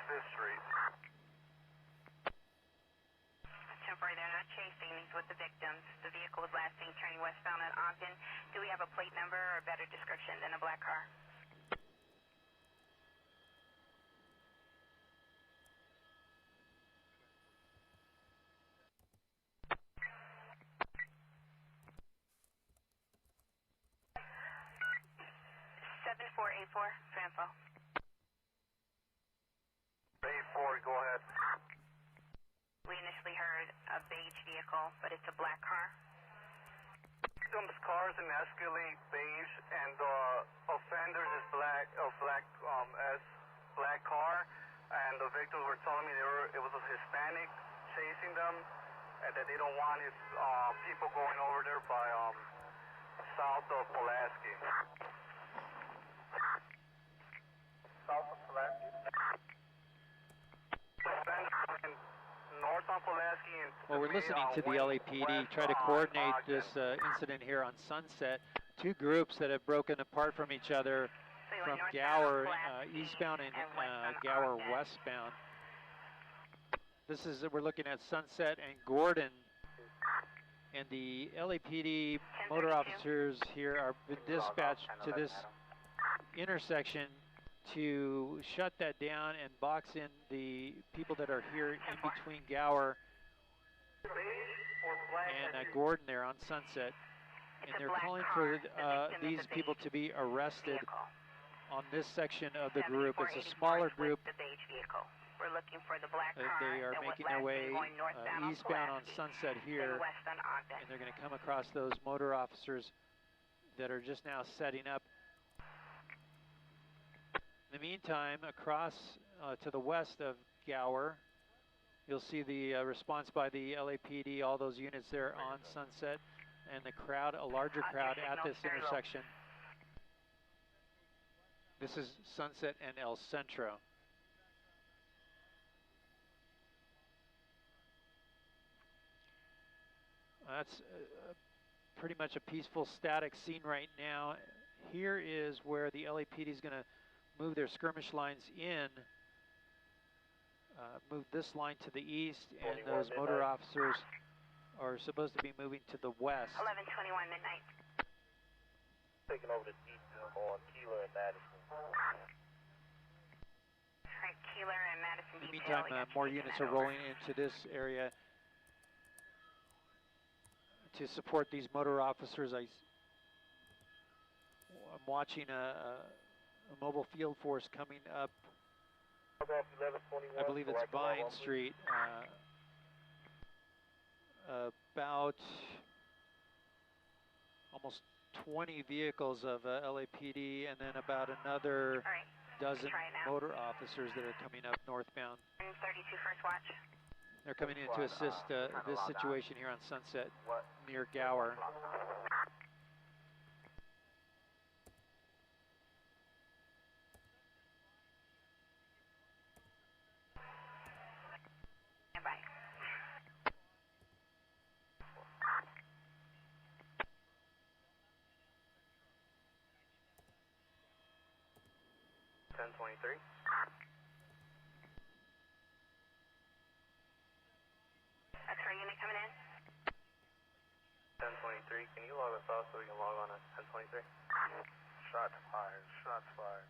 5th Street. Temporary, they're not chasing. He's with the victims. The vehicle was last seen turning westbound at Ogden. Do we have a plate number or a better description than a black car? (7484) for info. 84, go ahead. We initially heard a beige vehicle, but it's a black car. Victim's car is an Escalade beige, and the offenders is black car, and the victims were telling me it was a Hispanic chasing them, and that they don't want his people going over there by south of Pulaski. South of Pulaski. North on Pulaski and well, we're listening to the LAPD try to coordinate this incident here on Sunset. Two groups that have broken apart from each other from Gower eastbound and Gower westbound. We're looking at Sunset and Gordon, and the LAPD motor officers here are dispatched to this intersection to shut that down and box in the people that are here in between Gower and Gordon there on Sunset. And they're calling for these people to be arrested on this section of the group. It's a smaller group. We're looking for the black car. They are making their way eastbound on Sunset here, and they're going to come across those motor officers that are just now setting up. In the meantime, across to the west of Gower, you'll see the response by the LAPD, all those units there on Sunset, and the crowd, a larger crowd at this intersection. This is Sunset and El Centro. That's pretty much a peaceful, static scene right now. Here is where the LAPD is going to move their skirmish lines in, move this line to the east, and those motor officers are supposed to be moving to the west. 11:21 midnight. Taking over the detail on Keeler and Madison. Right, Keeler and Madison In the detail. meantime, more units are rolling into this area to support these motor officers. I'm watching a mobile field force coming up. I believe it's Vine Street. About almost 20 vehicles of LAPD, and then about another dozen motor officers that are coming up northbound. 32 first watch. They're coming in to assist this situation here on Sunset near Gower. Bye. (1023). X-ray unit coming in. 1023. Can you log us off so we can log on at 1023? Shots fired. Shots fired.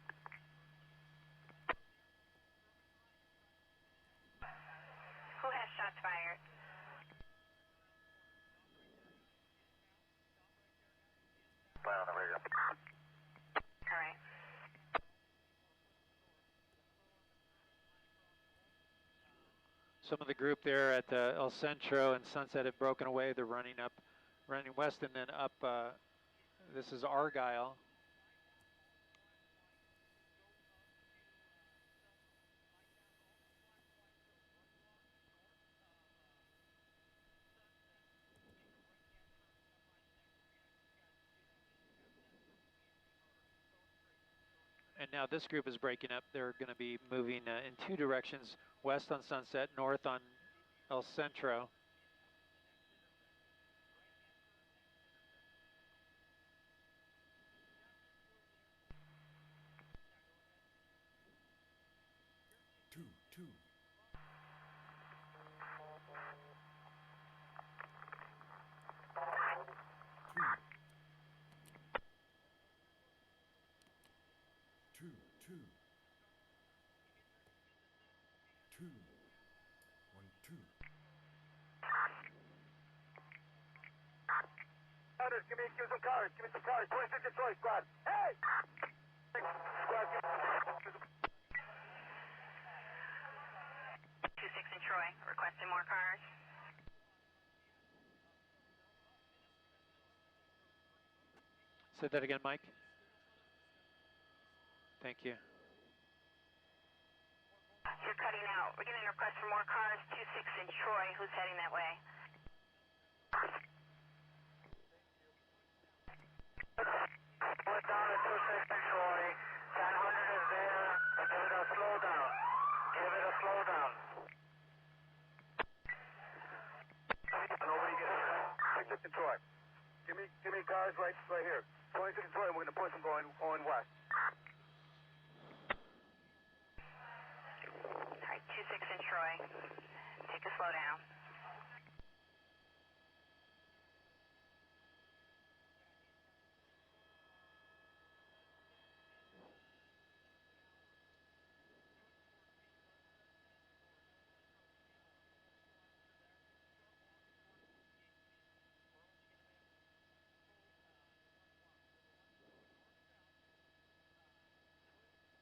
Who has shots fired? Play on the radio. All right. Some of the group there at El Centro and Sunset have broken away. They're running west and then up. This is Argyle. And now this group is breaking up. They're going to be moving in two directions, west on Sunset, north on El Centro. Give me some cars. Give me some cars. 26 Detroit squad. Hey! Squad, give me 26 in Troy, requesting more cars. Say that again, Mike. Thank you. You're cutting out. We're getting a request for more cars. 26 in Troy. Who's heading that way? Put down at 26 in Troy. 1000 is there. Give it a slowdown. Give it a slowdown. Nobody gets it. 26 in Troy. Give me cars right here. 26 in Troy. We're going to push them going west. All right, 26 in Troy. Take a slow down.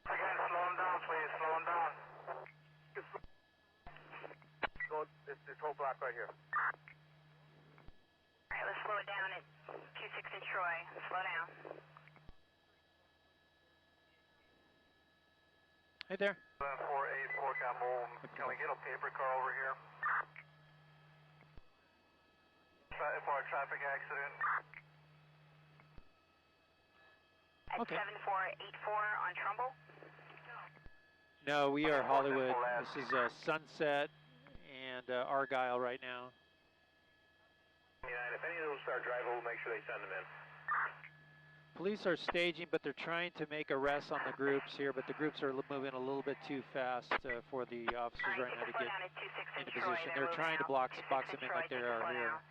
Again, slow them down, please. Slow them down. Go this whole block right here. All right, let's slow it down at 26 in Troy. Slow down. Hey there. 7484 Campbell. Can we get a paper car over here? For a traffic accident. At Okay. 7484 on Trumbull. No, we are Hollywood. This is Sunset and Argyle right now. Yeah, and if any of those start driving, we'll make sure they send them in. Police are staging, but they're trying to make arrests on the groups here, but the groups are moving a little bit too fast for the officers right now to get into position. They're trying to box them in like they are here.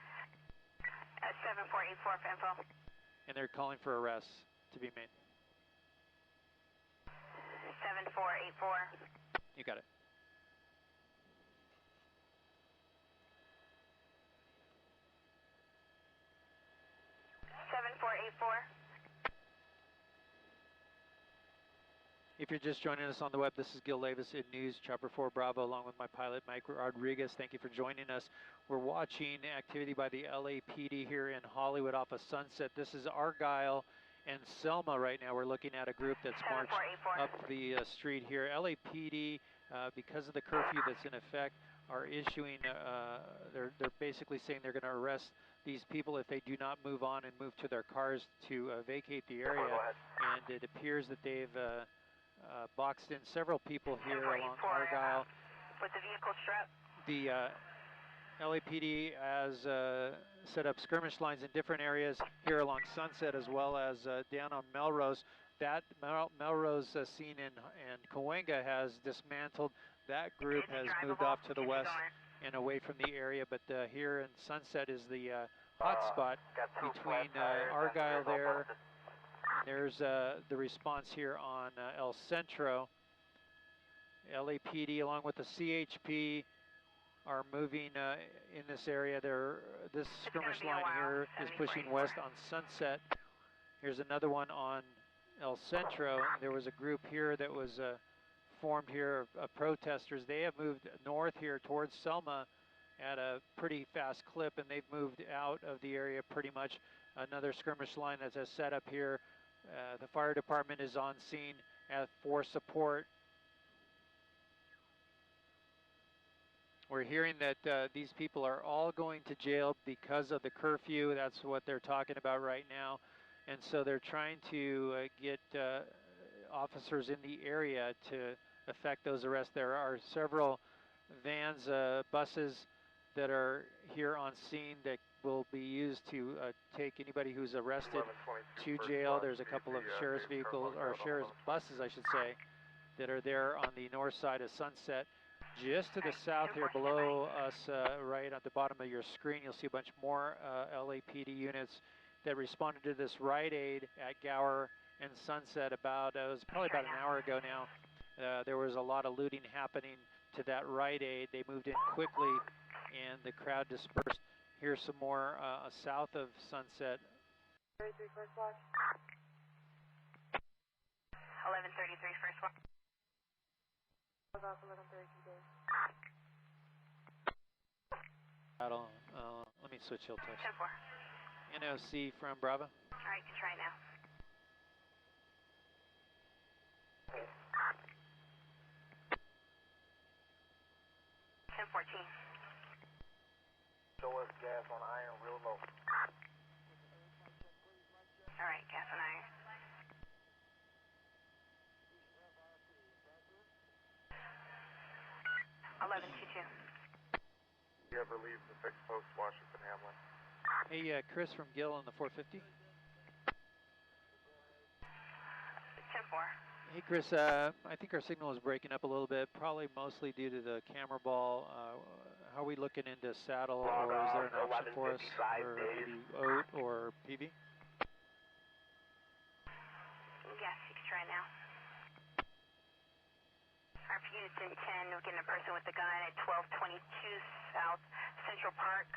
7484 for info. And they're calling for arrests to be made. 7484. You got it. If you're just joining us on the web, this is Gil Davis in News Chopper 4 Bravo, along with my pilot Mike Rodriguez. Thank you for joining us. We're watching activity by the LAPD here in Hollywood off of Sunset. This is Argyle and Selma right now. We're looking at a group that's marched up the street here. LAPD, because of the curfew that's in effect, are issuing, they're basically saying they're going to arrest these people if they do not move on and move to their cars to vacate the area. And it appears that they've boxed in several people here along Argyle. With the vehicle strap. The LAPD has set up skirmish lines in different areas here along Sunset, as well as down on Melrose. That Melrose scene in Cahuenga has dismantled. That group has moved off to the west and away from the area, but here in Sunset is the hot spot between Argyle there. There's the response here on El Centro. LAPD along with the CHP are moving in this area. This skirmish line here is pushing west on Sunset. Here's another one on El Centro. There was a group here that was formed here of protesters. They have moved north here towards Selma at a pretty fast clip, and they've moved out of the area pretty much. Another skirmish line that's set up here. The fire department is on scene for support. We're hearing that these people are all going to jail because of the curfew. That's what they're talking about right now. And so they're trying to get officers in the area to effect those arrests. There are several vans, buses that are here on scene that will be used to take anybody who's arrested to jail. There's a couple of sheriff's vehicles, or sheriff's buses, I should say, that are there on the north side of Sunset. Just to the south here, below us, right at the bottom of your screen, you'll see a bunch more LAPD units that responded to this Rite Aid at Gower and Sunset it was probably about an hour ago now. There was a lot of looting happening to that Rite Aid. They moved in quickly and the crowd dispersed. Here's some more south of Sunset. 33 first watch. 1133 first watch. Off 1132 days. Let me switch hill touch. 10-4. NOC from Bravo. All right, you try now. Okay. 1014. Show us gas on iron real low. All right, gas on iron. You ever leave the fixed post, Washington Hamlin? Hey, Chris from Gill on the 450. 10-4. Hey, Chris, I think our signal is breaking up a little bit, probably mostly due to the camera ball. How are we looking into saddle, or is there an option for us, or maybe OAT or PV? Yes, you can try now. Our units in 10, we're getting a person with a gun at 1222 South Central Park,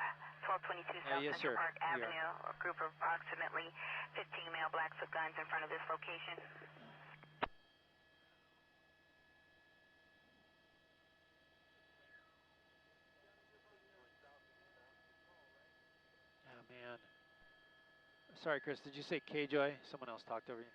1222 South Yes, Central sir. Park Avenue, a group of approximately 15 male blacks with guns in front of this location. Oh, man. Sorry, Chris, did you say K-Joy? Someone else talked over you.